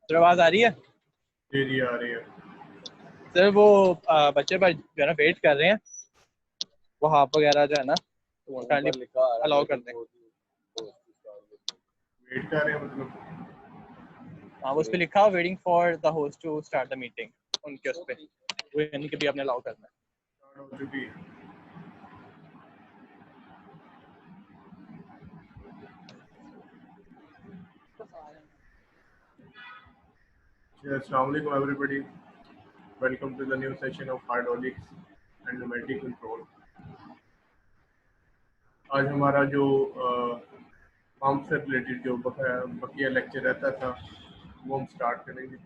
Sir आवाज आ रही है? जी आ रही है सर वो बच्चे पर जो है ना वेट कर रहे हैं, वो हाफ वगैरह जो है ना तो काइंडली अलाउ कर दें। वेट कर रहे हैं मतलब? हाँ, उस पे लिखा हो waiting for the host to start the meeting, उनके उस पे वो यानी कि भी आपने अलाउ करना है। स्टार्ट हो चुकी है। Assalamu alaikum everybody. Welcome to the new session of hydraulics and pneumatic control. आज हमारा जो पंप से रिलेटेड जो बकिया लेक्चर रहता था वो हम स्टार्ट करेंगे।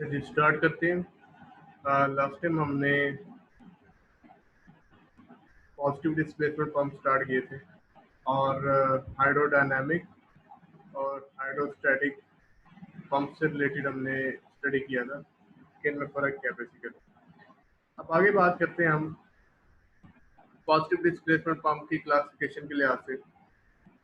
चलिए स्टार्ट करते हैं। लास्ट टाइम हमने पॉजिटिव डिस्प्लेसमेंट पंप स्टार्ट किए थे और हाइड्रोडायनामिक और हाइड्रोस्टैटिक पंप से रिलेटेड हमने स्टडी किया था कि इनमें फ़र्क क्या बेसिकली। अब आगे बात करते हैं हम पॉजिटिव डिस्प्लेसमेंट पंप की क्लासिफिकेशन के लिहाज से।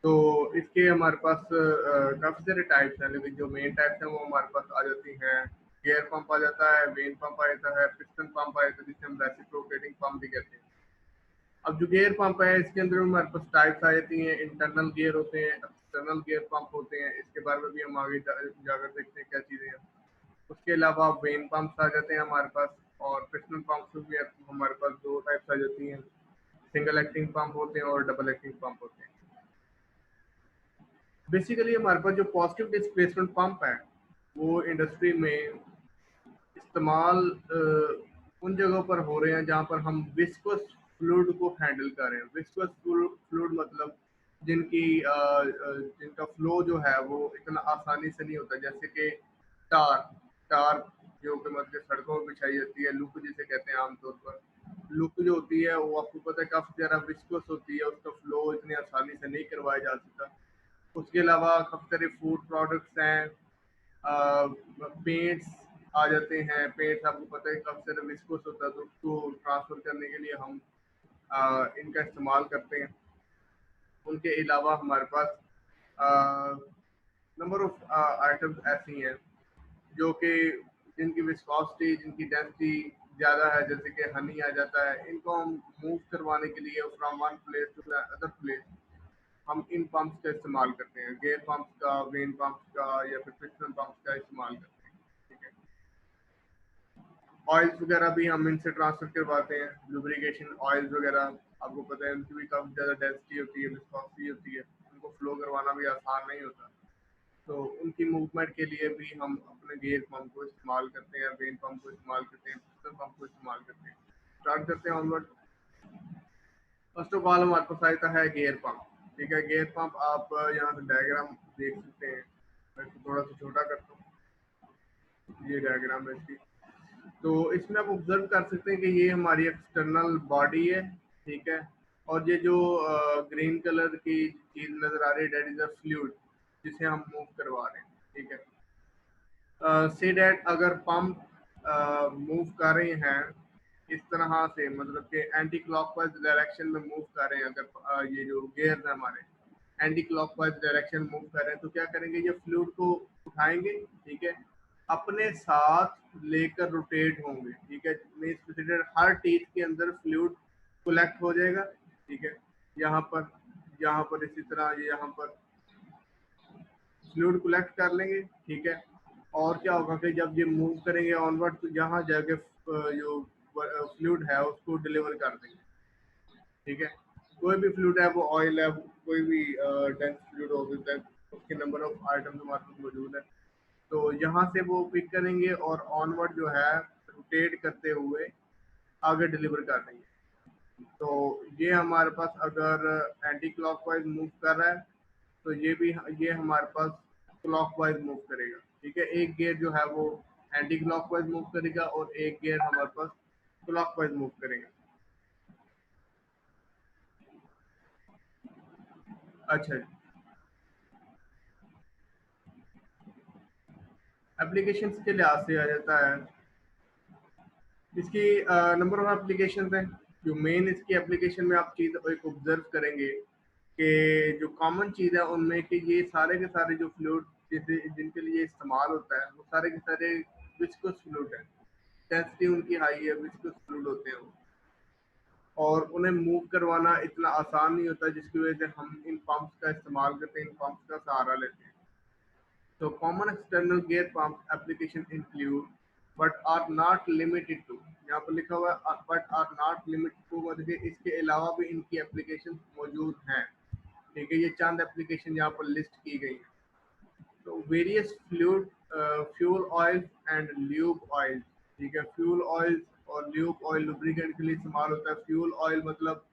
तो इसके हमारे पास काफ़ी सारे टाइप्स हैं, लेकिन जो मेन टाइप्स हैं वो हमारे पास आ जाती हैं। गियर पंप आ जाता है, वेन पंप आ जाता है, पिस्टन पंप आ जाता है जिसे हम रेसिप्रोकेटिंग पंप भी कहते हैं। अब जो गियर पंप है इसके अंदर हमारे पास टाइप्स आ जाती हैं, इंटरनल गियर होते हैं, एक्सटर्नल गियर पंप होते हैं। इसके बारे में भी हम आगे जाकर देखते हैं क्या चीज़ें हैं। उसके अलावा वेन पंप्स आ जाते हैं हमारे पास, और पिस्टन पंप्स भी हमारे पास दो टाइप्स आ जाती हैं, सिंगल एक्टिंग पंप होते हैं और डबल एक्टिंग पंप होते हैं। बेसिकली हमारे पास जो पॉजिटिव डिस्प्लेसमेंट पंप है वो इंडस्ट्री में इस्तेमाल उन जगहों पर हो रहे हैं जहाँ पर हम विस्कोस फ्लूइड को हैंडल कर रहे हैं। विस्कोस फ्लूइड मतलब जिनका फ्लो जो है वो इतना आसानी से नहीं होता, जैसे कि टार टार जो कि मतलब सड़कों पर बिछाई जाती है, लुक जिसे कहते हैं आमतौर पर। लुक जो होती है वो आपको पता है काफ़ी ज़्यादा विस्कोस होती है, उसका फ्लो इतनी आसानी से नहीं करवाया जा सकता। उसके अलावा काफ़ी सारे फूड प्रोडक्ट्स हैं, पेंट्स आ जाते हैं। पेंट्स आपको पता है काफ़ी सारे विस्कोस होता है, तो उसको ट्रांसफ़र करने के लिए हम इनका इस्तेमाल करते हैं। उनके अलावा हमारे पास नंबर ऑफ आइटम्स ऐसी हैं जो कि जिनकी विस्कोसिटी, जिनकी डेंसिटी ज़्यादा है, जैसे कि हनी आ जाता है। इनको हम मूव करवाने के लिए from one place to other place हम इन पंप्स का इस्तेमाल करते हैं, गियर पंप्स का, वेन पंप्स का या फिर पिस्टन पंप्स का इस्तेमाल करते हैं। ठीक है। ऑयल्स वगैरह भी हम इनसे ट्रांसफर करवाते हैं, लुब्रिकेशन ऑयल्स वगैरह आपको पता है उनकी भी काफ़ी ज़्यादा डेंसिटी होती है, विस्कोसिटी होती है, उनको फ्लो करवाना भी आसान नहीं होता। तो उनकी मूवमेंट के लिए भी हम अपने गियर पंप को इस्तेमाल करते हैं, वेन पंप को इस्तेमाल करते हैं, पिस्टन पंप को इस्तेमाल करते हैं। स्टार्ट करते हैं ऑनवर्ड। फर्स्ट ऑफ ऑल हमारे पास आता है गियर पंप। ठीक है, गियर पंप आप यहाँ से डायग्राम देख सकते हैं। मैं इसको थोड़ा सा छोटा करता हूँ, ये डायग्राम है इसकी। तो इसमें आप ऑब्जर्व कर सकते हैं कि ये हमारी एक्सटर्नल बॉडी है। ठीक है, और ये जो ग्रीन कलर की चीज़ नज़र आ रही है, डेट इज अ फ्लूइड जिसे हम मूव करवा रहे हैं। ठीक है, से डैट अगर पंप मूव कर रहे हैं इस तरह से, मतलब कि एंटी क्लॉकवाइज डायरेक्शन में मूव कर रहे हैं, अगर ये जो गियर्स हैं हमारे एंटी क्लॉकवाइज डायरेक्शन मूव कर रहे हैं, तो क्या करेंगे, ये फ्लूइड को उठाएंगे। ठीक है, अपने साथ लेकर रोटेट होंगे। ठीक है, मींस हर टीथ के अंदर फ्लूइड कलेक्ट हो जाएगा। ठीक है, यहाँ पर इसी तरह ये यहाँ पर फ्लूइड कलेक्ट कर लेंगे। ठीक है, और क्या होगा कि जब ये मूव करेंगे ऑनवर्ड तो यहाँ जाके जो फ्लूइड है उसको डिलीवर कर देंगे। ठीक है, कोई भी फ्लूइड है, वो ऑयल है, कोई भी डेंस फ्लूइड हो सकता है, उसके नंबर ऑफ आइटम्स हमारे पास मौजूद है। तो यहाँ से वो पिक करेंगे और ऑनवर्ड जो है रोटेट करते हुए आगे डिलीवर कर देंगे। तो ये हमारे पास अगर एंटी क्लॉकवाइज मूव कर रहा है तो ये हमारे पास क्लॉकवाइज मूव करेगा। ठीक है, एक गियर जो है वो एंटी क्लॉकवाइज मूव करेगा और एक गियर हमारे पास क्लॉकवाइज मूव करेगा। अच्छा, एप्लीकेशंस के लिहाज से आ जाता है, इसकी नंबर ऑफ एप्लीकेशंस हैं। जो मेन इसकी एप्लीकेशन में आप चीज़ एक ऑब्जर्व करेंगे कि जो कॉमन चीज़ है उनमें कि ये सारे के सारे जो फ्लूइड जिसे जिनके लिए इस्तेमाल होता है वो सारे के सारे विस्कोस फ्लूइड हैं। डेंसिटी उनकी हाई है, विस्कोस फ्लूइड होते हैं वो, और उन्हें मूव करवाना इतना आसान नहीं होता, जिसकी वजह से हम इन पंप्स का इस्तेमाल करते हैं, इन पंप्स का सहारा लेते हैं। So common external gear pump application include but are not limited to, यहाँ पर लिखा हुआ है but are not limited to, मतलब कि इसके अलावा भी इनकी एप्लीकेशन मौजूद हैं। ठीक है, ये चंद एप्लीकेशन यहाँ पर लिस्ट की गई हैं। तो various fuel oil and lube oil. ठीक है, फ्यूल ऑयल और ल्यूब ऑयल लुब्रिकेंट के लिए इस्तेमाल होता है। फ्यूल ऑयल मतलब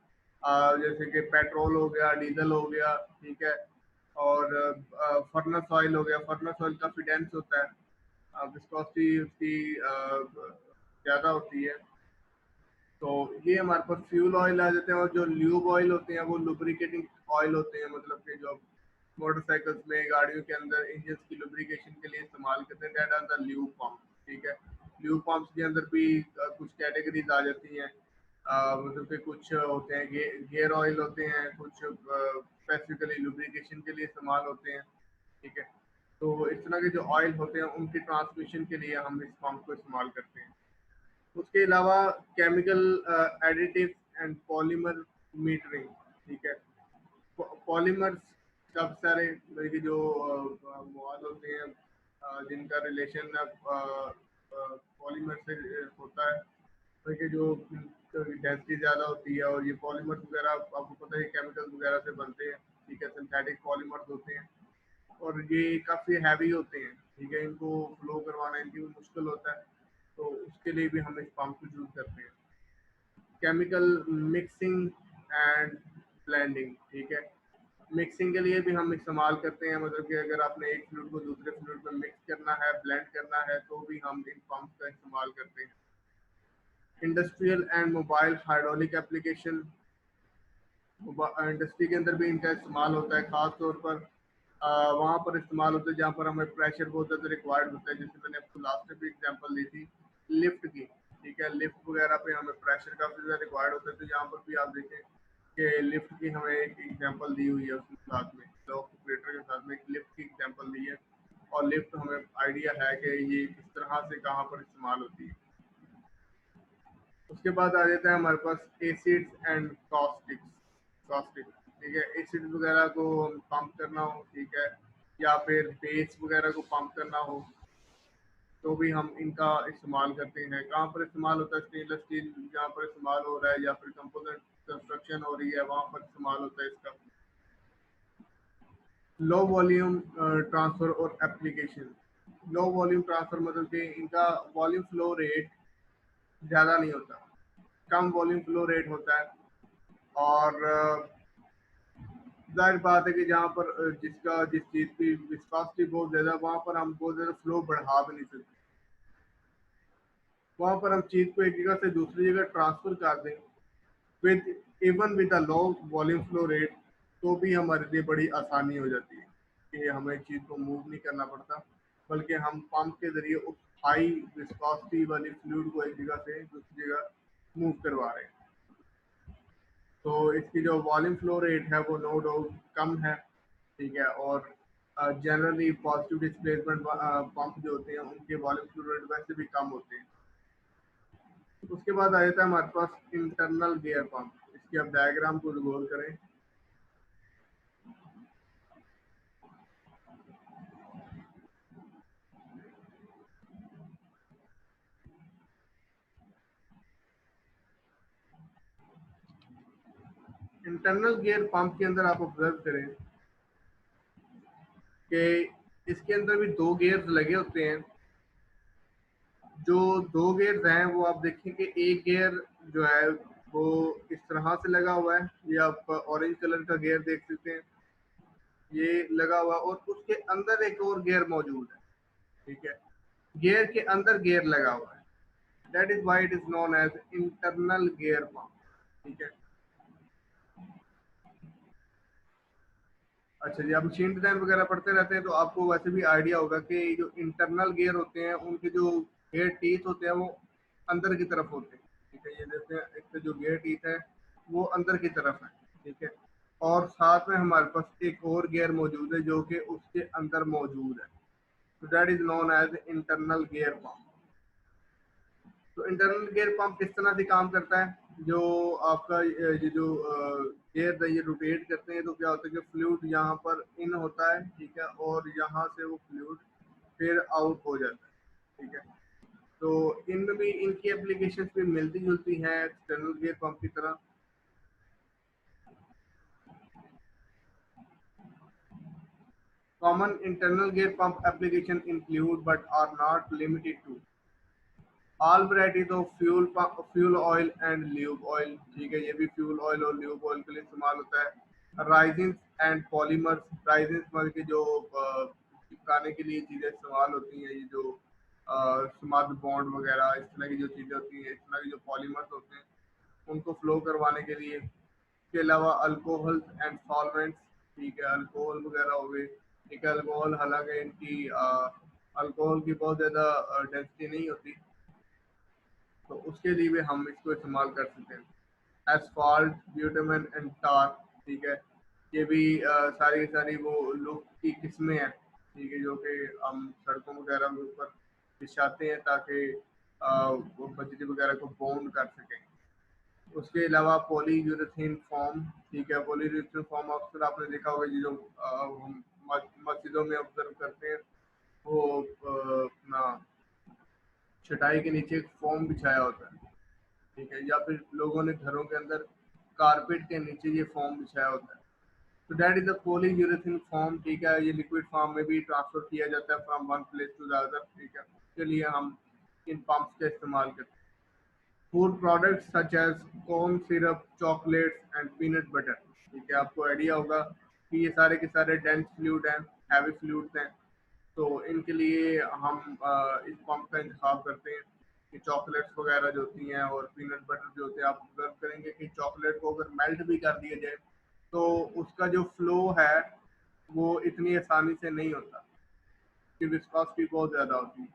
जैसे कि पेट्रोल हो गया, डीजल हो गया। ठीक है, और फर्नेस ऑयल हो गया। फर्नेस ऑयल काफ़ी डेंस होता है, विस्कोसिटी उसकी ज़्यादा होती है। तो ये हमारे पास फ्यूल ऑयल आ जाते हैं, और जो ल्यूब ऑयल होते हैं वो लुब्रिकेटिंग ऑयल होते हैं, मतलब कि जो मोटरसाइकिल्स में, गाड़ियों के अंदर इंजन की लुब्रिकेशन के लिए इस्तेमाल करते हैं, that are the lube pump. ठीक है, ल्यूब पम्प्स के अंदर भी कुछ कैटेगरीज आ जाती हैं। मतलब कि कुछ होते हैं गियर ऑयल होते हैं, कुछ स्पेसिफिकली लुब्रिकेशन के लिए इस्तेमाल होते हैं। ठीक है, तो इस तरह के जो ऑयल होते हैं उनकी ट्रांसमिशन के लिए हम इस पंप को इस्तेमाल करते हैं। उसके अलावा chemical additive and polymer metering. ठीक है, पॉलीमर्स काफ़ी सारे मतलब कि जो मॉल होते हैं जिनका रिलेशन पॉलीमर से होता है, मतलब कि जो डेंसिटी ज़्यादा होती है, और ये पॉलीमर्स वगैरह आपको पता है केमिकल्स वगैरह से बनते हैं। ठीक है, सिंथेटिक पॉलीमर्स होते हैं, और ये काफ़ी हैवी होते हैं। ठीक है, इनको फ्लो करवाना इनकी भी मुश्किल होता है, तो उसके लिए भी हम इस पंप को यूज़ करते हैं। Chemical mixing and blending. ठीक है, मिक्सिंग के लिए भी हम इस्तेमाल करते हैं, मतलब कि अगर आपने एक फ्लूइड को दूसरे फ्लूइड में मिक्स करना है, ब्लेंड करना है, तो भी हम इन पंप का इस्तेमाल करते हैं। Industrial and mobile hydraulic application, industry के अंदर भी इनका इस्तेमाल होता है, ख़ास तौर पर वहाँ पर इस्तेमाल होता है जहाँ पर हमें प्रेशर बहुत ज़्यादा रिक्वायर्ड होता है। जैसे मैंने आपको लास्ट में भी एग्जांपल दी थी लिफ्ट की। ठीक है, लिफ्ट वगैरह पे हमें प्रेशर काफ़ी ज़्यादा रिक्वायर्ड होता है, तो यहाँ पर भी आप देखें कि लिफ्ट की हमें एक एग्जांपल दी हुई है, उसके साथ में लॉक ऑपरेटर के साथ में एक लिफ्ट की एग्जांपल दी है, और लिफ्ट हमें आइडिया है कि ये किस तरह से कहाँ पर इस्तेमाल होती है। उसके बाद आ जाता है हमारे पास एसिड्स एंड कॉस्टिक। ठीक है, एसिड वगैरह को हम पंप करना हो, ठीक है, या फिर बेस वगैरह को पंप करना हो, तो भी हम इनका इस्तेमाल करते हैं। कहाँ पर इस्तेमाल होता है? स्टेनलेस स्टील जहाँ पर इस्तेमाल हो रहा है, या फिर कंपोजिट कंस्ट्रक्शन हो रही है, वहाँ पर इस्तेमाल होता है इसका। लो वॉल्यूम ट्रांसफ़र और एप्लीकेशन। लो वॉल्यूम ट्रांसफ़र मतलब कि इनका वॉल्यूम फ्लो रेट ज़्यादा नहीं होता, कम वॉल्यूम फ्लो रेट होता है, और ज़ाहिर बात है कि जहाँ पर जिस चीज़ की विस्कोसिटी बहुत ज़्यादा, वहाँ पर हम बहुत ज़्यादा फ्लो बढ़ा भी नहीं सकते। वहाँ पर हम चीज़ को एक जगह से दूसरी जगह ट्रांसफ़र कर दें with even with a low volume flow rate, तो भी हमारे लिए बड़ी आसानी हो जाती है कि हमें चीज़ को मूव नहीं करना पड़ता, बल्कि हम पंप के ज़रिए उस हाई विस्कोसिटी वाली फ्लूइड को एक जगह से दूसरी जगह मूव करवा रहे हैं। तो इसकी जो वॉल्यूम फ्लो रेट है वो नो डाउट कम है। ठीक है, और जनरली पॉजिटिव डिस्प्लेसमेंट पंप जो होते हैं उनके वॉल्यूम फ्लो रेट वैसे भी कम होते हैं। उसके बाद आ जाता है हमारे पास इंटरनल गियर पंप। इसके आप डायग्राम को गौर करें। इंटरनल गियर पंप के अंदर आप ऑब्जर्व करें कि इसके अंदर भी दो गियर्स लगे होते हैं। जो दो गियर्स हैं वो आप देखें कि एक गियर जो है वो इस तरह से लगा हुआ है, ये आप ऑरेंज कलर का गियर देख सकते हैं, ये लगा हुआ, और उसके अंदर एक और गियर मौजूद है। ठीक है, गियर के अंदर गियर लगा हुआ है, that is why it is known as internal gear pump. ठीक है, अच्छा जी, आप मशीन डिजाइन वगैरह पढ़ते रहते हैं तो आपको वैसे भी आइडिया होगा कि जो इंटरनल गियर होते हैं उनके जो गियर टीथ होते हैं वो अंदर की तरफ होते हैं। ठीक है, ये जैसे एक तो जो गियर टीथ है वो अंदर की तरफ है। ठीक है, और साथ में हमारे पास एक और गियर मौजूद है जो कि उसके अंदर मौजूद है, तो that is known as internal gear pump. तो इंटरनल गियर पंप किस तरह से काम करता है? जो आपका ये जो गियर है ये रोटेट करते हैं, तो क्या होता है कि फ्लूइड यहाँ पर इन होता है, ठीक है, और यहाँ से वो फ्लूइड फिर आउट हो जाता है। ठीक है, तो इनमें भी इनकी एप्लीकेशन भी मिलती जुलती हैं एक्सटर्नल गियर पंप की तरह। Common internal gear pump application include but are not limited to all varieties of fuel oil and lube oil. ठीक है, ये भी फ्यूल ऑयल और ल्यूब ऑयल के लिए इस्तेमाल होता है। राइजिंस एंड पॉलीमर्स। राइजिंस मतलब कि जो चिपकाने के लिए चीज़ें इस्तेमाल होती हैं, ये जो समाध बॉन्ड वगैरह इस तरह की जो चीज़ें होती हैं, इस तरह के जो पॉलीमर्स होते हैं उनको फ्लो करवाने के लिए। इसके अलावा अल्कोहल एंड सॉल्वेंट्स, ठीक है, अल्कोहल वगैरह हो गए, ठीक है। अल्कोहल हालांकि इनकी अल्कोहल की बहुत ज़्यादा डेंसिटी नहीं होती, तो उसके लिए भी हम इसको इस्तेमाल कर सकते हैं। एसफाल्ट, ब्यूटामिन एंड टार, ठीक है, ये भी सारी सारी वो लुक की किस्में हैं, ठीक है, जो कि हम सड़कों वगैरह के ऊपर बिछाते हैं ताकि वो बजरी वगैरह को बॉन्ड कर सकें। उसके अलावा पॉलीयूरेथेन फॉर्म, ठीक है, पॉलीयूरेथेन फॉर्म अक्सर आपने देखा होगा, ये जो हम मस्जिदों में ऑब्जर्व करते हैं, वो अपना चटाई के नीचे एक फॉर्म बिछाया होता है, ठीक है, या फिर लोगों ने घरों के अंदर कारपेट के नीचे ये फॉर्म बिछाया होता है। तो that is the polyurethane form, ठीक है, ये लिक्विड फॉर्म में भी ट्रांसफर किया जाता है from one place to the other, ठीक है। उसके लिए हम इन पंप्स का इस्तेमाल करते हैं। Food products such as corn syrup, chocolates and peanut butter, ठीक है, आपको आइडिया होगा कि ये सारे के सारे डेंस फ्लूइड हैं, हैवी फ्लूइड्स हैं। तो इनके लिए हम इस पंप का इंतखाब करते हैं कि चॉकलेट्स वगैरह जो होती हैं और पीनट बटर जो होते हैं, आप ऑब्जर्व करेंगे कि चॉकलेट को अगर मेल्ट भी कर दिया जाए तो उसका जो फ्लो है वो इतनी आसानी से नहीं होता, कि विस्कोसिटी बहुत ज़्यादा होती है।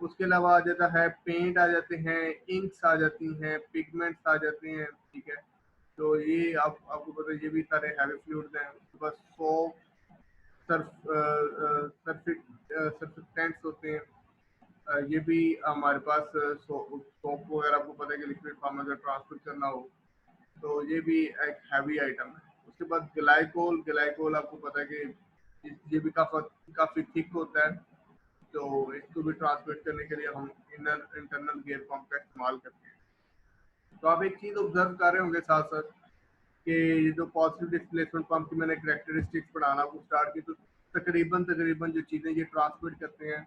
उसके अलावा आ जाता है पेंट आ जाते हैं, इंक्स आ जाती हैं, पिगमेंट्स आ जाते हैं, ठीक है। तो ये आपको पता है ये भी सारे हैवी फ्लूइड्स हैं। उसके बाद सोप, सर्फिटेंट्स होते हैं, ये भी हमारे पास सोप वगैरह आपको पता है कि लिक्विड फॉर्म में अगर ट्रांसफर करना हो तो ये भी एक हैवी आइटम है। उसके बाद ग्लाइकोल, ग्लाइकोल आपको पता है कि ये भी काफ़ी थिक होता है, तो इसको भी ट्रांसमिट करने के लिए हम इंटरनल गियर पंप का इस्तेमाल करते हैं। तो आप एक चीज़ ऑब्जर्व कर रहे होंगे साथ साथ कि ये जो पॉजिटिव डिस्प्लेसमेंट पंप की मैंने करेक्टरिस्टिक्स पढ़ाना आपको स्टार्ट की, तो तकरीबन तकरीबन जो चीज़ें ये ट्रांसमिट करते हैं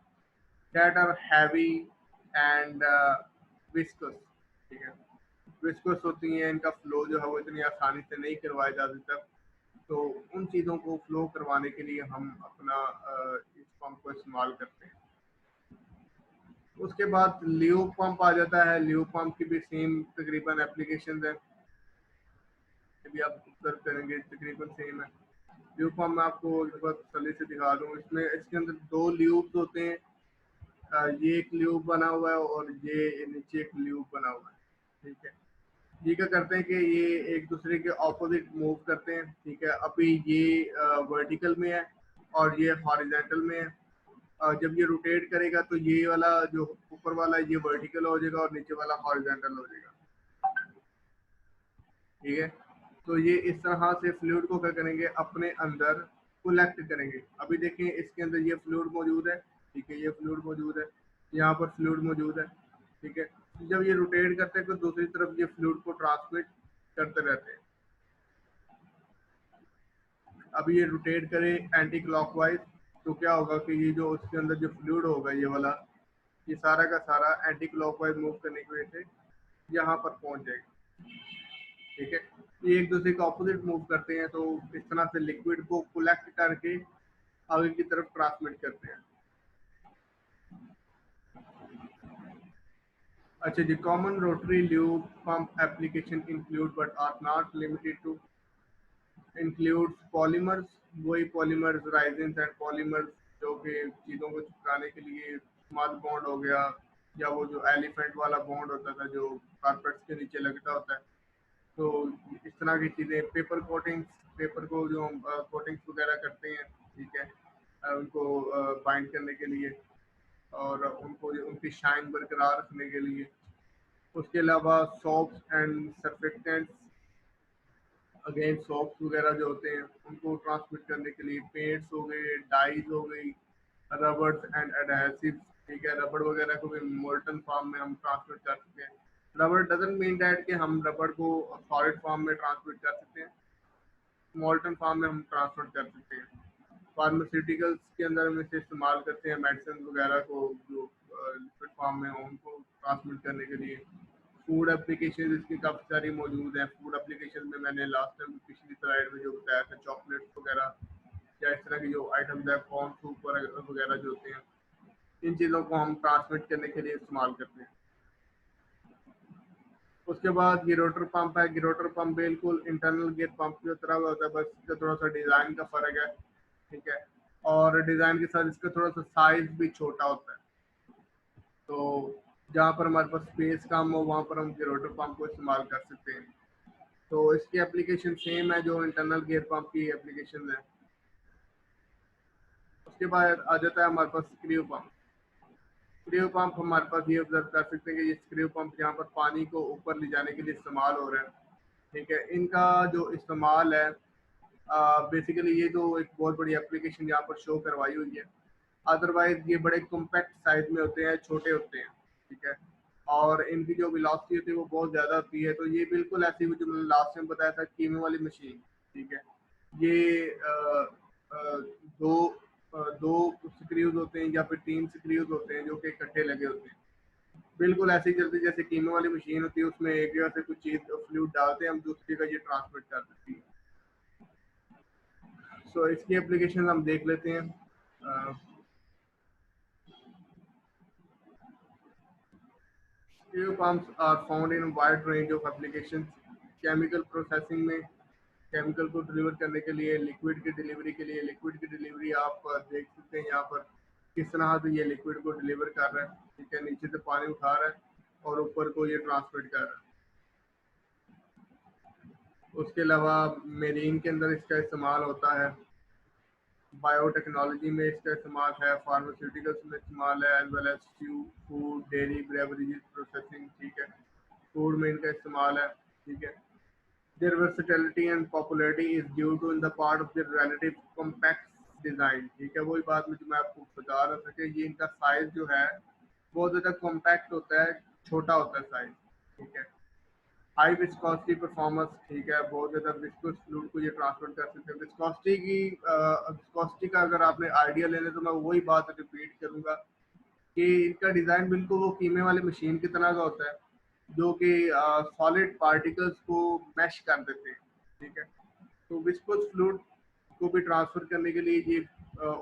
that are heavy and viscous, ठीक है, विस्कस होती हैं, इनका फ्लो जो है वो इतनी आसानी से नहीं करवाया जा सकता। तो उन चीज़ों को फ्लो करवाने के लिए हम अपना इस पंप को इस्तेमाल करते हैं। उसके बाद लियो पंप आ जाता है। लियो पंप की भी सेम तकरीबन एप्लीकेशन है, भी आप ऑब्जर्व करेंगे तकरीबन सेम है। लियो पंप मैं आपको एक बार तसल्ली से दिखा दूँ, इसमें इसके अंदर दो ल्यूब्स होते हैं, ये एक ल्यूब बना हुआ है और ये नीचे एक ल्यूब बना हुआ है, ठीक है। ये क्या करते हैं कि ये एक दूसरे के ऑपोजिट मूव करते हैं, ठीक है। अभी ये वर्टिकल में है और ये हॉरिजॉन्टल में है। जब ये रोटेट करेगा तो ये वाला जो ऊपर वाला है ये वर्टिकल हो जाएगा और नीचे वाला हॉरिजॉन्टल हो जाएगा, ठीक है। तो ये इस तरह से फ्लूइड को क्या करेंगे, अपने अंदर कलेक्ट करेंगे। अभी देखें इसके अंदर ये फ्लूइड मौजूद है, ठीक है, ये फ्लूइड मौजूद है, यहाँ पर फ्लूइड मौजूद है, ठीक है। जब ये रोटेट करते हैं तो दूसरी तरफ ये फ्लूइड को ट्रांसमिट करते रहते हैं। अभी ये रोटेट करे एंटी क्लॉकवाइज, तो क्या होगा कि ये जो उसके अंदर जो फ्लूइड होगा ये वाला, ये सारा का सारा एंटी क्लॉकवाइज मूव करने की वजह से यहाँ पर पहुँच जाएगा, ठीक है। ये एक दूसरे के ऑपोजिट मूव करते हैं, तो इस तरह से लिक्विड को कलेक्ट करके आगे की तरफ ट्रांसमिट करते हैं। अच्छा जी, common rotary lube pump application include but are not limited to includes polymers, वही पॉलीमर्स राइजिन्स एंड पॉलीमर्स जो कि चीज़ों को चिपकाने के लिए स्मॉथ बॉन्ड हो गया, या वो जो एलिफेंट वाला बॉन्ड होता था जो कारपेट्स के नीचे लगता होता है। तो इस तरह की चीज़ें, पेपर कोटिंग्स, पेपर को जो हम कोटिंग्स वगैरह करते हैं, ठीक है, उनको बाइंड करने के लिए और उनको उनकी शाइन बरकरार रखने के लिए। उसके अलावा soaps and surfactants, again soaps वगैरह जो होते हैं उनको ट्रांसमिट करने के लिए, पेंट्स हो गए, डाइज हो गई, रबर्स एंड एडहेसिव्स, ठीक है, रबड़ वगैरह को भी मोल्टन फॉर्म में हम ट्रांसमिट कर सकते हैं। रबड़ डजंट मीन दैट कि हम रबड़ को सॉलिड फॉर्म में ट्रांसमिट कर सकते हैं, मोल्टन फॉर्म में हम ट्रांसफर कर सकते हैं। फार्मास्यूटिकल्स के अंदर हम इसे इस्तेमाल करते हैं मेडिसिन वगैरह को जो लिक्विड फॉर्म में हो उनको ट्रांसमिट करने के लिए। फूड एप्लीकेशन इसकी काफ़ी सारी मौजूद हैं। फूड एप्लीकेशन में मैंने लास्ट टाइम पिछली स्लाइड में जो बताया था, चॉकलेट्स वगैरह या इस तरह की जो आइटम्स है, कॉर्न सूप वगैरह जो होते हैं, इन चीज़ों को हम ट्रांसमिट करने के लिए इस्तेमाल करते हैं। उसके बाद गिरोटर पंप है। गिरोटर पंप बिल्कुल इंटरनल गियर पंप की तरह होता है, बस इसका थोड़ा सा डिज़ाइन का फ़र्क है, ठीक है। और डिज़ाइन के साथ इसका थोड़ा सा साइज़ भी छोटा होता है। तो जहाँ पर हमारे पास स्पेस कम हो वहाँ पर हम गिरोटर पंप को इस्तेमाल कर सकते हैं। तो इसकी एप्लीकेशन सेम है जो इंटरनल गियर पंप की एप्लीकेशन है। उसके बाद आ जाता है हमारे पास स्क्रू पंप। स्क्रू पंप हमारे पास ये ऑब्जर्व कर सकते हैं कि ये स्क्रू पंप यहाँ पर पानी को ऊपर ले जाने के लिए इस्तेमाल हो रहा है, ठीक है। इनका जो इस्तेमाल है बेसिकली ये तो एक बहुत बड़ी एप्लीकेशन यहाँ पर शो करवाई हुई है। अदरवाइज ये बड़े कॉम्पैक्ट साइज में होते हैं, छोटे होते हैं, ठीक है। और इनकी जो वेलोसिटी होती है वो बहुत ज़्यादा होती है। तो ये बिल्कुल ऐसी जो मैंने लास्ट टाइम बताया था कीमे वाली मशीन, ठीक है। ये दो दो स्क्रूज होते हैं या फिर तीन स्क्रूज होते हैं जो कि इकट्ठे लगे होते हैं। बिल्कुल ऐसे ही चलती जैसे कीमे वाली मशीन होती है, उसमें एक जगह से कुछ चीज़ फ्लूइड डालते हैं, हम दूसरी जगह ये ट्रांसमिट कर देती है। सो इसकी एप्लीकेशन हम देख लेते हैं। Fuel pumps are found in a wide range of applications. Chemical processing में केमिकल को डिलीवर करने के लिए, लिक्विड की डिलीवरी के लिए, लिक्विड की डिलीवरी आप देख सकते हैं यहाँ पर किस तरह से ये लिक्विड को डिलीवर कर रहा है, ठीक है। नीचे से पानी उठा रहा है और ऊपर को ये ट्रांसमिट कर रहा है। उसके अलावा मेरीन के अंदर इसका इस्तेमाल होता है, बायोटेक्नोलॉजी में इसका इस्तेमाल है, फार्मास्यूटिकल्स में इस्तेमाल है, as well as food, dairy, beverages processing, ठीक है। फूड में इनका इस्तेमाल है, ठीक है। Their versatility and popularity is due to in the part of their relative compact design, ठीक है। वही बात में जो मैं आपको बता रहा था कि ये इनका साइज जो है बहुत ज़्यादा कॉम्पैक्ट होता है, छोटा होता है साइज, ठीक है। हाई विस्कोसिटी परफॉर्मेंस, ठीक है। बहुत ज़्यादा विस्कोस फ्लूइड को ये ट्रांसफर कर सकते हैं। विस्कोसिटी का अगर आपने आइडिया ले लें तो मैं वही बात रिपीट करूँगा कि इनका डिज़ाइन बिल्कुल वो कीमे वाली मशीन की तरह का होता है जो कि सॉलिड पार्टिकल्स को मैश कर देते हैं, ठीक है। तो विस्कोस फ्लूइड को भी ट्रांसफ़र करने के लिए ये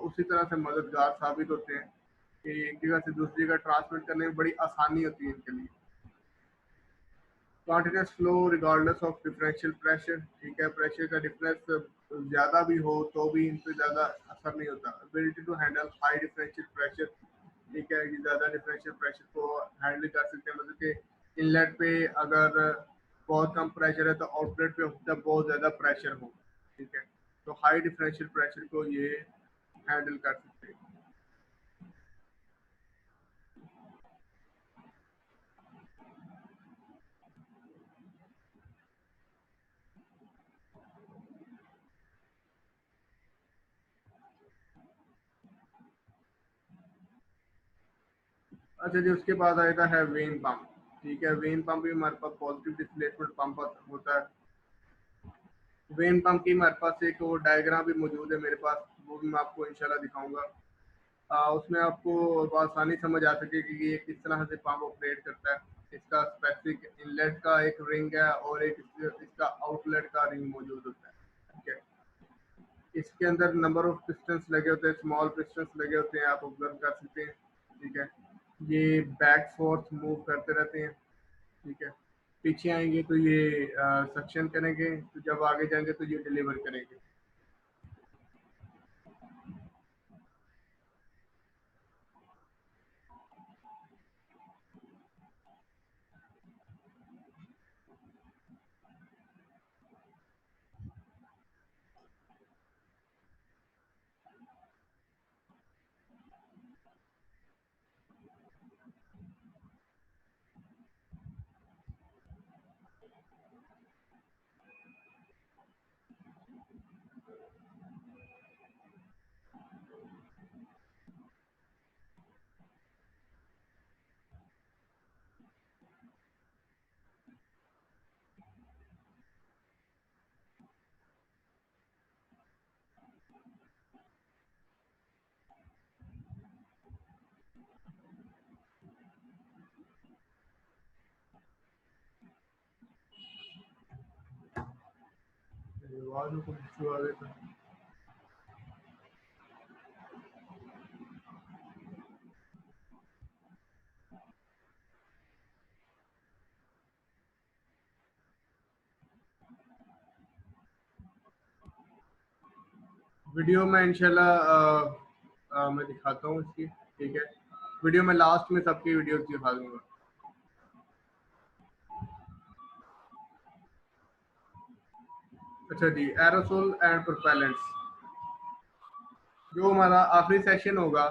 उसी तरह से मददगार साबित होते हैं कि एक जगह से दूसरी जगह ट्रांसमिट करने में बड़ी आसानी होती है इनके लिए। Continuous flow regardless of differential pressure, ठीक है। प्रेशर का डिफरेंस ज़्यादा भी हो तो भी इन पे ज़्यादा असर नहीं होता। Ability to handle high differential pressure, ठीक है। ये ज़्यादा डिफरेंशियल प्रेशर को हैंडल कर सकते हैं, मतलब कि इनलेट पे अगर बहुत कम प्रेशर है तो आउटलेट पे होता है बहुत ज़्यादा प्रेशर हो, ठीक है। तो हाई डिफरेंशियल प्रेशर को ये हैंडल कर सकते हैं। अच्छा जी, उसके बाद आता है वेन पंप, ठीक है। वेन पंप भी हमारे पास पॉजिटिव डिस्प्लेसमेंट पंप होता है। वेन पंप की हमारे पास एक वो डायग्राम भी मौजूद है मेरे पास, वो भी मैं आपको इंशाल्लाह दिखाऊंगा। उसमें आपको आसानी समझ आ सके कि ये किस तरह से पंप ऑपरेट करता है। इसका स्पेसिफिक इनलेट का एक रिंग है और एक इसका आउटलेट का रिंग मौजूद होता है, ठीक है। इसके अंदर नंबर ऑफ पिस्टन्स लगे होते हैं, स्मॉल पिस्टन्स लगे होते हैं, आप ऑब्जर्व कर सकते हैं, ठीक है। ये बैक फोर्थ मूव करते रहते हैं, ठीक है। पीछे आएंगे तो ये सक्शन करेंगे, तो जब आगे जाएंगे तो ये डिलीवर करेंगे। आवाज में कुछ इशू आ गया था। वीडियो में इंशाल्लाह मैं दिखाता हूँ इसकी, ठीक है। वीडियो में लास्ट में सबकी वीडियोस दिखा दूंगा। अच्छा जी, एरोसोल एंड प्रोपेलेंट्स, जो हमारा आखिरी सेशन होगा,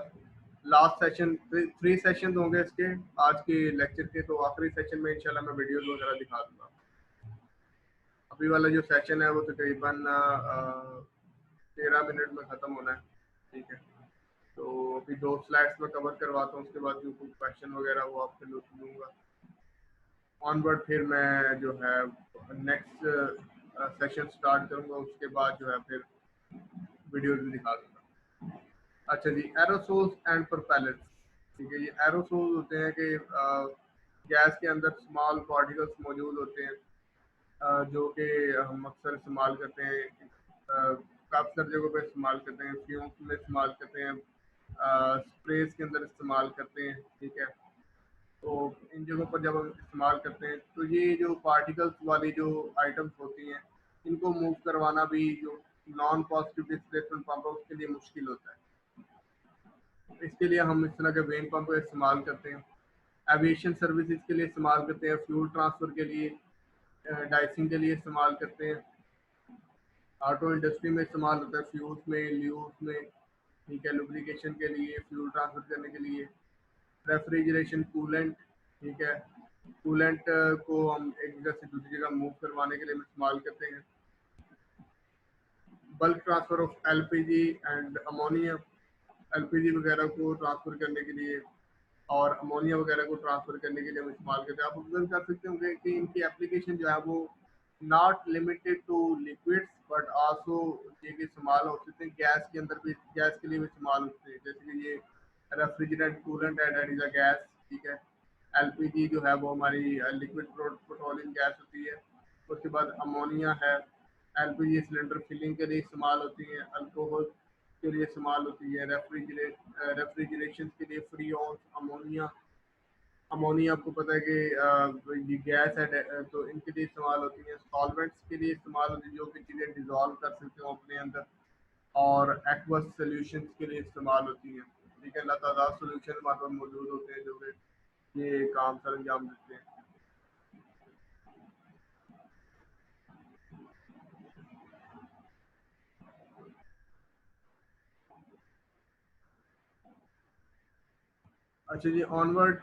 लास्ट सेशन, 3 सेशन होंगे इसके आज के लेक्चर के, तो आखिरी सेशन में इंशाल्लाह मैं वीडियोस वगैरह दिखा दूंगा। अभी वाला जो सेशन है वो तकरीबन 13 मिनट में ख़त्म होना है, ठीक है। तो अभी 2 स्लाइड्स में कवर करवाता हूँ, उसके बाद जो कुछ क्वेश्चन वगैरह वो आपसे लूँगा। ऑनवर्ड फिर मैं जो है नेक्स्ट सेशन स्टार्ट करूँगा, उसके बाद जो है फिर वीडियोज भी दिखा दूँगा। अच्छा जी, एरोसोल्स एंड प्रोपेलेंट्स, ठीक है। ये एरोसोल्स होते हैं कि गैस के अंदर स्मॉल पार्टिकल्स मौजूद होते हैं, जो कि हम अक्सर इस्तेमाल करते हैं, काफ़ी सारी जगहों पर इस्तेमाल करते हैं, फ्यूम्स में इस्तेमाल करते हैं, स्प्रेस के अंदर इस्तेमाल करते हैं, ठीक है। तो इन जगहों पर जब हम इस्तेमाल करते हैं तो ये जो पार्टिकल्स वाली जो आइटम्स होती हैं, इनको मूव करवाना भी जो नॉन पॉजिटिव डिस्प्लेसमेंट पंप है उसके लिए मुश्किल होता है। इसके लिए हम इस तरह के वेन पंप का इस्तेमाल करते हैं। एविएशन सर्विसेज के लिए इस्तेमाल करते हैं, फ्यूल ट्रांसफ़र के लिए, डाइसिंग के लिए इस्तेमाल करते हैं। ऑटो इंडस्ट्री में इस्तेमाल होता है, फ्यूल्स में, ल्यूब्स में, ठीक है, लुब्रिकेशन के लिए, फ्यूल ट्रांसफ़र करने के लिए। रेफ्रिजरेशन, कूलेंट, ठीक है, कूलेंट को हम एक जगह से दूसरी जगह मूव करवाने के लिए हम इस्तेमाल करते हैं। Bulk transfer of LPG and ammonia, LPG वगैरह को ट्रांसफ़र करने के लिए और अमोनिया वगैरह को ट्रांसफ़र करने के लिए हम इस्तेमाल करते हैं। आप ऑब्जर्व कर सकते होंगे कि इनकी एप्लीकेशन जो है वो not limited two liquids but also ये कि इस्तेमाल हो सकते हैं गैस के अंदर भी, गैस के लिए भी इस्तेमाल होते हैं, जैसे कि ये refrigerant, coolant and is a gas, ठीक है। एलपीजी जो है वो हमारी लिक्विड पेट्रोलियम गैस होती है। उसके बाद अमोनिया है, एलपीजी सिलेंडर फिलिंग के लिए इस्तेमाल होती है, अल्कोहल के लिए इस्तेमाल होती है, रेफ्रिजरेशन के लिए फ्रीऑन अमोनिया, अमोनिया आपको पता है कि ये गैस है, तो इनके लिए इस्तेमाल होती है। सॉल्वेंट्स के लिए इस्तेमाल होती है, जो कि चीज़ें डिज़ोल्व कर सकते हो अपने अंदर, और एक्वस सॉल्यूशंस के लिए इस्तेमाल होती हैं, ठीक है। लातादार सॉल्यूशन हमारे पास मौजूद होते हैं जो कि ये काम सर अंजाम देते हैं। अच्छा जी, ऑनवर्ड,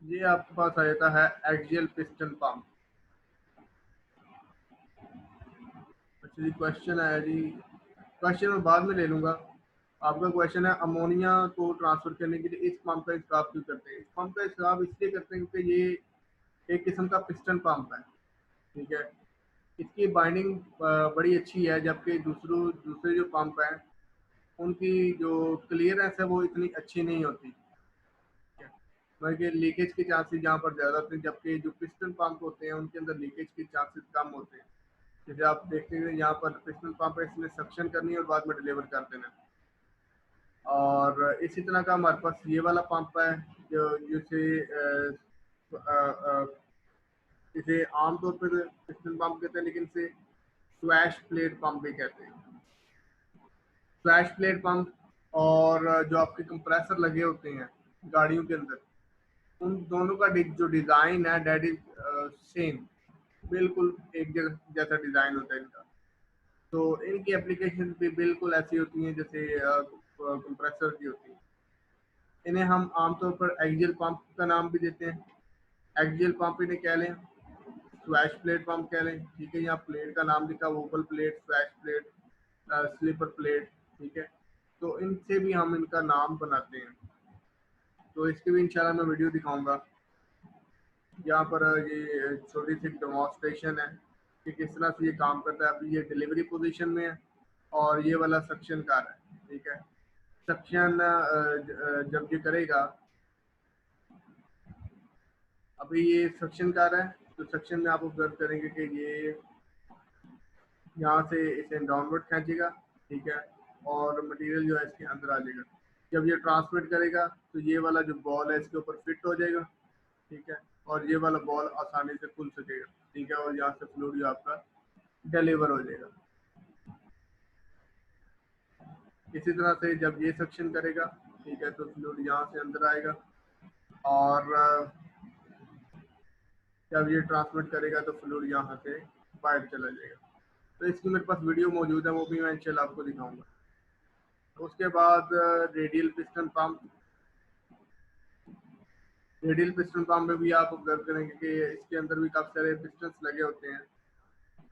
ये आपके पास आ जाता है एक्सियल पिस्टन पंप। अच्छा जी, क्वेश्चन आया जी, क्वेश्चन मैं बाद में ले लूँगा। आपका क्वेश्चन है अमोनिया को ट्रांसफ़र करने के लिए इस पंप का इस्तेमाल क्यों करते हैं? इस पंप का इस्तेमाल इसलिए करते हैं क्योंकि ये एक किस्म का पिस्टन पंप है, ठीक है। इसकी बाइंडिंग बड़ी अच्छी है, जबकि दूसरे जो पंप हैं उनकी जो क्लियरेंस है वो इतनी अच्छी नहीं होती, ठीक है। बल्कि लीकेज के चांसेस यहाँ पर ज़्यादा होते हैं, जबकि जो पिस्टन पंप होते हैं उनके अंदर लीकेज के चांसेस कम होते हैं। जैसे आप देखते हैं यहाँ पर पिस्टन पंप है, इसमें सक्शन करनी है और बाद में डिलीवर कर देना है। और इसी तरह का हमारे पास ये वाला पंप है, जो जिसे इसे आमतौर पर पिस्टन पंप कहते हैं, लेकिन इसे स्वैश प्लेट पंप भी कहते हैं। स्वैश प्लेट पंप और जो आपके कंप्रेसर लगे होते हैं गाड़ियों के अंदर, उन दोनों का जो डिज़ाइन है डेट इज सेम, बिल्कुल एक जैसा डिज़ाइन होता है इनका। तो इनकी एप्लीकेशन भी बिल्कुल ऐसी होती हैं जैसे कंप्रेसर की होती है। इन्हें हम आमतौर पर एक्सियल पंप का नाम भी देते हैं। एक्सियल पंप इन्हें कह लें, स्वैश प्लेट पंप कह लें, ठीक है। यहाँ प्लेट का नाम लिखा, wobble plate, swash plate, slipper plate, ठीक है। तो इनसे भी हम इनका नाम बनाते हैं। तो इसकी भी इंशाल्लाह मैं वीडियो दिखाऊंगा। यहाँ पर ये छोटी सी डेमोन्स्ट्रेशन है कि किस तरह से ये काम करता है। अभी ये डिलीवरी पोजीशन में है और ये वाला सक्शन कार है, ठीक है। सक्शन जब ये करेगा, अभी ये सक्शन कार है, तो सक्शन में आप ऑब्जर्व करेंगे कि ये यहाँ से इसे डाउनवर्ड खींचेगा, ठीक है, और मटेरियल जो है इसके अंदर आ जाएगा। जब ये ट्रांसमिट करेगा तो ये वाला जो बॉल है इसके ऊपर फिट हो जाएगा, ठीक है, और ये वाला बॉल आसानी से खुल सकेगा, ठीक है, और यहाँ से फ्लूइड जो आपका डिलीवर हो जाएगा। इसी तरह से जब ये सक्शन करेगा, ठीक है, तो फ्लूइड यहाँ से अंदर आएगा, और जब ये ट्रांसमिट करेगा तो फ्लूइड यहाँ से बाहर चला जाएगा। तो इसकी मेरे पास वीडियो मौजूद है, वो भी मैं इंशाल्लाह आपको दिखाऊंगा। उसके बाद radial piston pump. Radial piston pump में भी आप ऑब्जर्व करेंगे कि इसके अंदर भी काफ़ी सारे पिस्टन्स लगे होते हैं।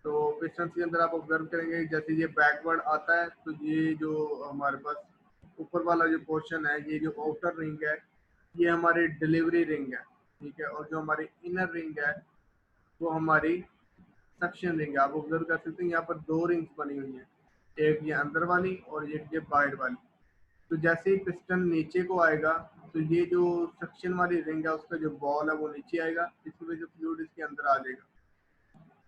तो पिस्टन्स के अंदर आप ऑब्जर्व करेंगे जैसे ये बैकवर्ड आता है, तो ये जो हमारे पास ऊपर वाला जो पोर्शन है, ये जो आउटर रिंग है, ये हमारी डिलीवरी रिंग है, ठीक है। और जो हमारी इनर रिंग है वो हमारी सक्शन रिंग है। आप ऑब्जर्व कर सकते हैं यहाँ पर दो रिंग्स बनी हुई हैं, एक ये अंदर वाली और एक ये बाहर वाली। तो जैसे ही पिस्टन नीचे को आएगा तो ये जो सक्शन वाली रिंग है उसका जो बॉल है वो नीचे आएगा, जिसकी वजह से फ्लूइड इसके अंदर आ जाएगा।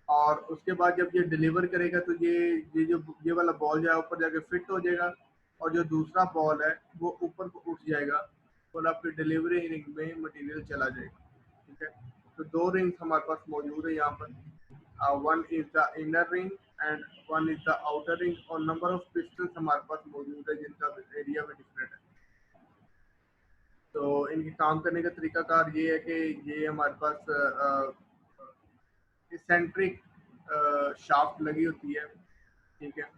और उसके बाद जब ये डिलीवर करेगा तो ये वाला बॉल जो है ऊपर जाके फिट हो जाएगा, और जो दूसरा बॉल है वो ऊपर को उठ जाएगा और आपकी डिलीवरी रिंग में मटेरियल चला जाएगा, ठीक है। तो दो रिंग्स हमारे पास मौजूद है यहाँ पर। One is the inner ring and one is the outer ring, और नंबर ऑफ पिस्टन्स हमारे पास मौजूद है जिनका एरिया में डिफरेंट है। तो इनके काम करने का तरीकाकार ये है कि ये हमारे पास इसेंट्रिक शाफ्ट लगी होती है, ठीक है।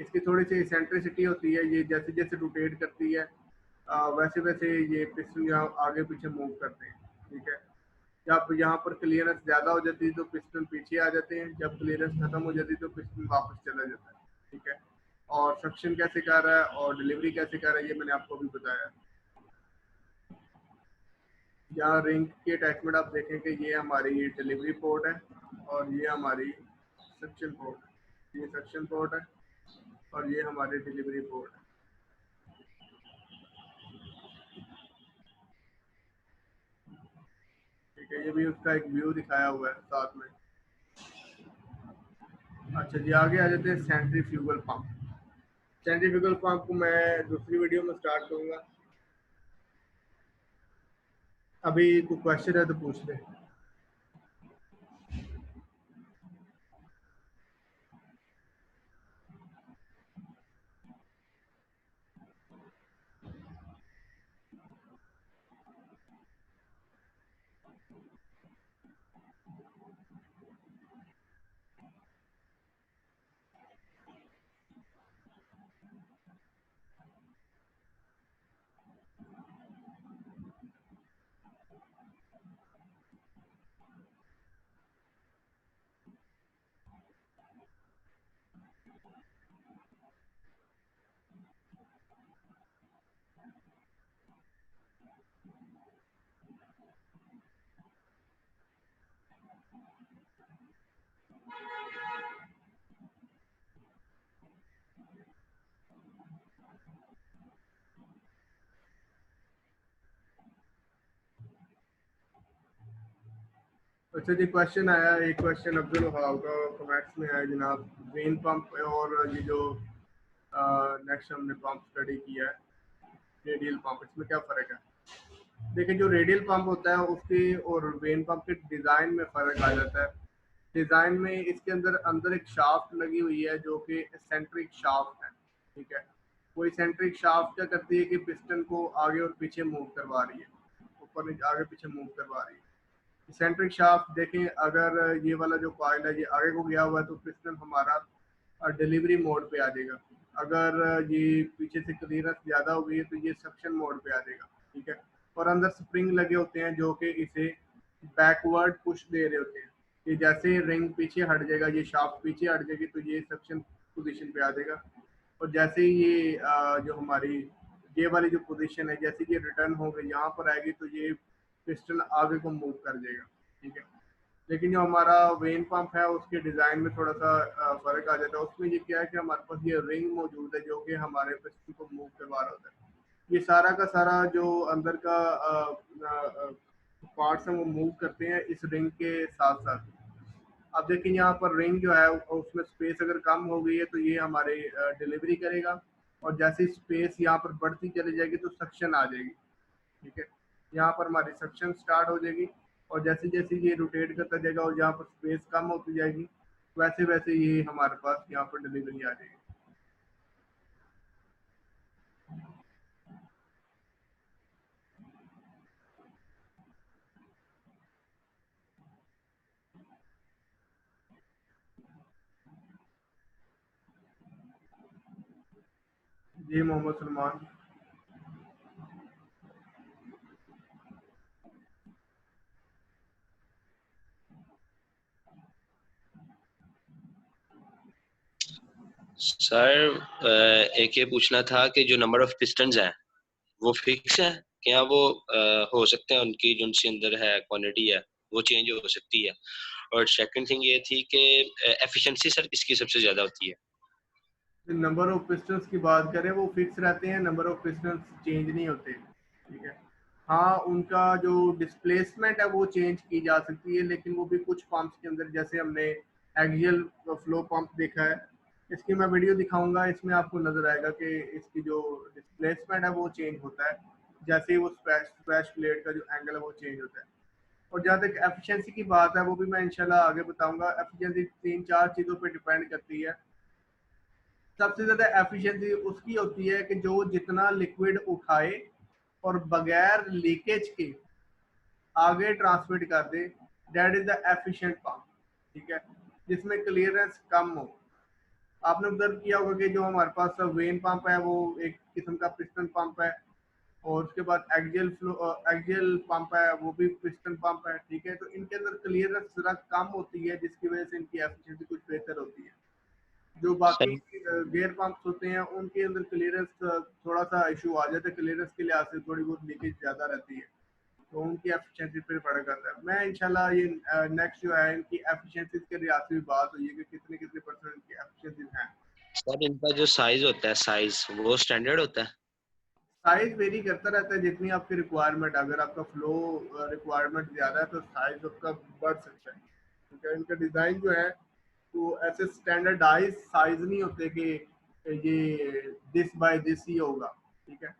इसकी थोड़ी सी इसेंट्रिसिटी होती है, ये जैसे जैसे रोटेट करती है वैसे वैसे ये पिस्टन यहाँ आगे पीछे मूव करते हैं, ठीक है। जब यहाँ पर क्लियरेंस ज़्यादा हो जाती है तो पिस्टन पीछे आ जाते हैं, जब क्लियरेंस खत्म हो जाती है तो पिस्टन वापस चला जाता है, ठीक है। और सक्शन कैसे कर रहा है और डिलीवरी कैसे कर रहा है ये मैंने आपको भी बताया। यहाँ रिंग की अटैचमेंट आप देखें कि ये हमारी डिलीवरी पोर्ट है और ये हमारी सक्शन पोर्ट है। ये सक्शन पोर्ट है और ये हमारी डिलीवरी पोर्ट है। ठीक है, ये भी उसका एक व्यू दिखाया हुआ है साथ में। अच्छा जी, आगे आ जाते हैं सेंट्रीफ्यूगल पंप। सेंट्रीफ्यूगल पंप को मैं दूसरी वीडियो में स्टार्ट करूंगा। अभी कोई क्वेश्चन है तो पूछ ले। अच्छा जी, क्वेश्चन आया, एक क्वेश्चन अब्दुल वहाब का कमेंट्स में आया जनाब, वेन पंप और ये जो नेक्स्ट हमने पंप स्टडी किया है रेडियल पंप, इसमें क्या फ़र्क है। देखिए, जो रेडियल पंप होता है उसके और वेन पंप के डिज़ाइन में फ़र्क आ जाता है। डिज़ाइन में इसके अंदर अंदर एक शाफ्ट लगी हुई है जो कि एसेंट्रिक शाफ्ट है, ठीक है। वो एसेंट्रिक शाफ्ट क्या करती है कि पिस्टन को आगे और पीछे मूव करवा रही है, ऊपर आगे पीछे मूव करवा रही है। सेंट्रिक शाफ्ट देखें, अगर ये वाला जो कॉइल है ये आगे को गया हुआ है तो पिस्टन हमारा डिलीवरी मोड पे आ जाएगा। अगर ये पीछे से क्लियरेंस ज़्यादा हो गई है तो ये सक्शन मोड पे आ जाएगा, ठीक है। और अंदर स्प्रिंग लगे होते हैं जो कि इसे बैकवर्ड पुश दे रहे होते हैं कि जैसे रिंग पीछे हट जाएगा, ये शाफ्ट पीछे हट जाएगी तो ये सक्शन पोजीशन पे आ जाएगा। और जैसे ही ये जो हमारी ये वाली जो पोजीशन है, जैसे कि रिटर्न हो गई यहाँ पर आएगी तो ये पिस्टन आगे को मूव कर देगा, ठीक है। लेकिन जो हमारा वेन पंप है उसके डिज़ाइन में थोड़ा सा फ़र्क आ जाता है। उसमें ये क्या है कि हमारे पास ये रिंग मौजूद है जो कि हमारे पिस्टन को मूव करवा रहा होता है। ये सारा का सारा जो अंदर का पार्ट्स हैं वो मूव करते हैं इस रिंग के साथ साथ। अब देखिए, यहाँ पर रिंग जो है उसमें स्पेस अगर कम हो गई है तो ये हमारे डिलीवरी करेगा, और जैसे स्पेस यहाँ पर बढ़ती चली जाएगी तो सक्शन आ जाएगी, ठीक है। यहाँ पर हमारी सक्शन स्टार्ट हो जाएगी और जैसे जैसे ये रोटेट करता जाएगा और जहाँ पर स्पेस कम होती जाएगी वैसे वैसे ये हमारे पास यहाँ पर डिलीवरी आ जाएगी। जी मोहम्मद सलमान। सर एक ये पूछना था कि जो नंबर ऑफ पिस्टन्स हैं वो फिक्स है, क्या वो हो सकते हैं, उनकी जो उनके अंदर है क्वांटिटी है वो चेंज हो सकती है? और सेकंड थिंग ये थी कि एफिशिएंसी सर किसकी सबसे ज्यादा होती है? नंबर ऑफ पिस्टन्स की बात करें वो फिक्स रहते हैं, नंबर ऑफ पिस्टन्स चेंज नहीं होते, ठीक है। हाँ उनका जो डिस्प्लेसमेंट है वो चेंज की जा सकती है, लेकिन वो भी कुछ पंप्स के अंदर, जैसे हमने एक्सियल फ्लो पंप देखा है, इसकी मैं वीडियो दिखाऊंगा, इसमें आपको नजर आएगा कि इसकी जो डिस्प्लेसमेंट है वो चेंज होता है जैसे ही वो स्प्लैश प्लेट का जो एंगल है वो चेंज होता है। और जहाँ तक एफिशिएंसी की बात है वो भी मैं इंशाल्लाह आगे बताऊंगा। एफिशिएंसी 3-4 चीज़ों पे डिपेंड करती है। सबसे ज्यादा एफिशिएंसी उसकी होती है कि जो जितना लिक्विड उठाए और बगैर लीकेज के आगे ट्रांसमिट कर दे, that is the efficient pump, ठीक है, जिसमें क्लियरेंस कम हो। आपने ऑब्जर्व किया होगा कि जो हमारे पास वेन पंप है वो एक किस्म का पिस्टन पंप है, और उसके बाद एक्सियल पंप है वो भी पिस्टन पंप है, ठीक है। तो इनके अंदर क्लियरेंस जरा कम होती है जिसकी वजह से इनकी एफिशिएंसी कुछ बेहतर होती है। जो बाकी सर गेयर पंप्स होते हैं उनके अंदर क्लियरेंस थोड़ा सा इशू आ जाता है, क्लियरेंस के लिहाज से थोड़ी बहुत लीकेज ज़्यादा रहती है, तो उनकी एफिशिएंसी पर फर्क आता है। मैं इंशाल्लाह ये नेक्स्ट जो है इनकी एफिशिएंसी के लिहाज से भी बात हुई है कि कितने कितने परसेंट इनकी एफिशिएंसी हैं। सर इनका जो साइज होता है, साइज वो स्टैंडर्ड होता है? साइज वेरी करता रहता है जितनी आपकी रिक्वायरमेंट, अगर आपका फ्लो रिक्वायरमेंट ज़्यादा है तो साइज आपका बढ़ सकता है, क्योंकि इनका डिज़ाइन जो है तो ऐसे स्टैंडर्डाइज साइज नहीं होते कि ये दिस बाय दिस ही होगा, ठीक है।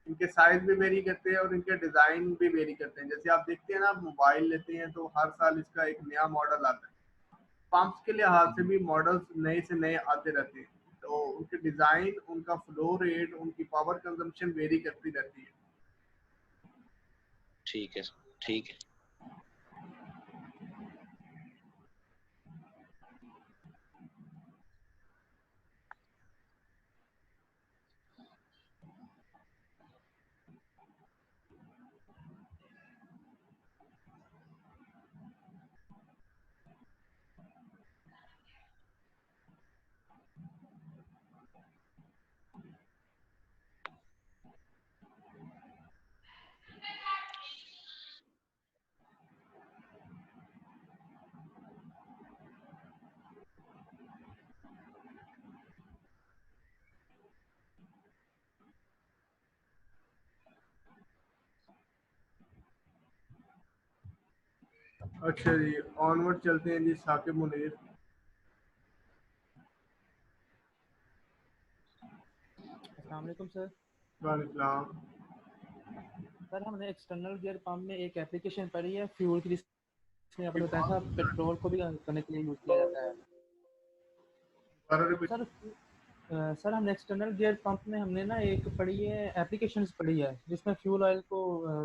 इनके साइज भी वेरी करते हैं और इनके डिज़ाइन भी वेरी करते हैं। जैसे आप देखते हैं ना, आप मोबाइल लेते हैं तो हर साल इसका एक नया मॉडल आता है, पंप्स के लिहाज से भी मॉडल्स नए से नए आते रहते हैं, तो उनके डिज़ाइन, उनका फ्लो रेट, उनकी पावर कंजम्पशन वेरी करती रहती है। ठीक है, ठीक है। अच्छा जी, ऑनवर्ड चलते हैं जी, साकिब मुनीर। अस्सलाम वालेकुम सर। वालेकुम। सर हमने एक्सटर्नल गियर पंप में एक एप्लीकेशन पढ़ी है फ्यूल की, जिसमें आपने बताया था पेट्रोल को भी करने के लिए यूज़ किया जाता है। सर सर हमने एक्सटर्नल गियर पंप में हमने ना एक पढ़ी है, एप्लीकेशंस पढ़ी है जिसमें फ्यूल ऑयल को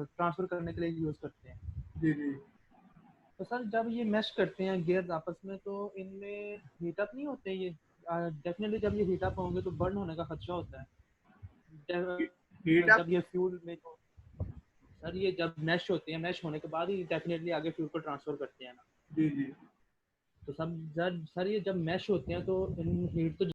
ट्रांसफ़र करने के लिए यूज़ करते हैं। जी जी। तो सर जब ये मैश करते हैं गियर्स आपस में तो इनमें हीटअप नहीं होते ये? डेफिनेटली जब ये हीटअप होंगे तो बर्न होने का खदशा होता है। Heat up. जब ये फ्यूल में जो सर ये जब मैश होते हैं, मैश होने के बाद ही डेफिनेटली आगे फ्यूल को ट्रांसफ़र करते हैं ना। जी जी। तो सब सर ये जब मैश होते हैं तो इन हीट तो